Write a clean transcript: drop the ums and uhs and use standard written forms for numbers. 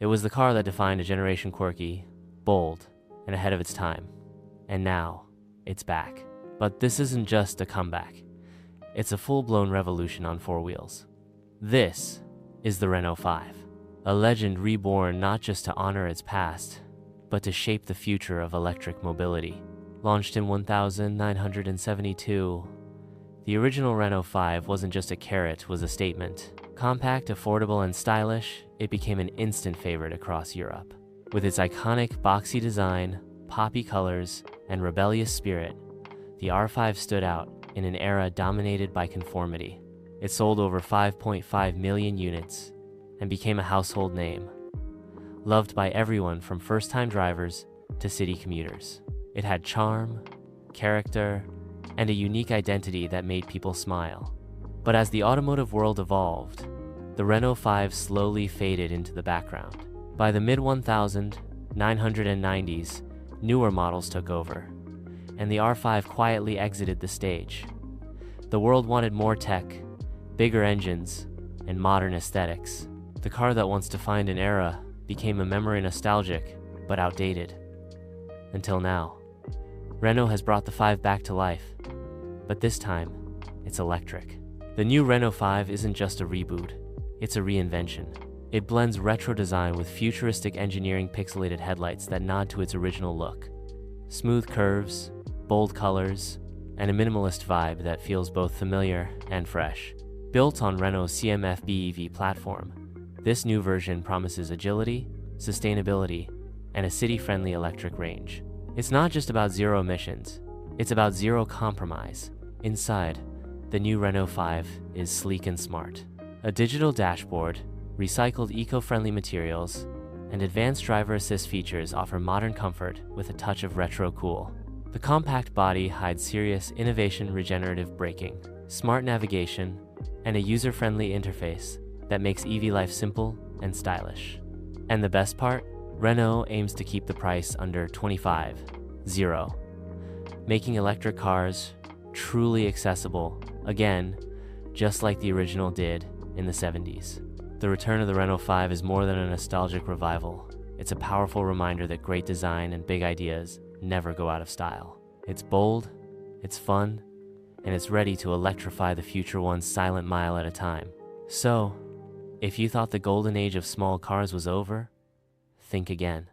It was the car that defined a generation, quirky, bold, and ahead of its time. And now, it's back. But this isn't just a comeback. It's a full-blown revolution on four wheels. This is the Renault 5, a legend reborn not just to honor its past, but to shape the future of electric mobility. Launched in 1972, the original Renault 5 wasn't just a carrot, it was a statement. Compact, affordable, and stylish, it became an instant favorite across Europe. With its iconic boxy design, poppy colors, and rebellious spirit, the R5 stood out in an era dominated by conformity. It sold over 5.5 million units and became a household name, loved by everyone from first-time drivers to city commuters. It had charm, character, and a unique identity that made people smile. But as the automotive world evolved, the Renault 5 slowly faded into the background. By the mid-1990s, newer models took over, and the R5 quietly exited the stage. The world wanted more tech, bigger engines, and modern aesthetics. The car that once defined an era became a memory, nostalgic, but outdated. Until now, Renault has brought the 5 back to life, but this time, it's electric. The new Renault 5 isn't just a reboot, it's a reinvention. It blends retro design with futuristic engineering, pixelated headlights that nod to its original look. Smooth curves, bold colors, and a minimalist vibe that feels both familiar and fresh. Built on Renault's CMF BEV platform, this new version promises agility, sustainability, and a city-friendly electric range. It's not just about zero emissions, it's about zero compromise. Inside, the new Renault 5 is sleek and smart. A digital dashboard, recycled eco-friendly materials, and advanced driver assist features offer modern comfort with a touch of retro cool. The compact body hides serious innovation, regenerative braking, smart navigation, and a user-friendly interface that makes EV life simple and stylish. And the best part? Renault aims to keep the price under $25,000, making electric cars truly accessible, again, just like the original did in the 70s. The return of the Renault 5 is more than a nostalgic revival. It's a powerful reminder that great design and big ideas never go out of style. It's bold, it's fun, and it's ready to electrify the future one silent mile at a time. So, if you thought the golden age of small cars was over, think again.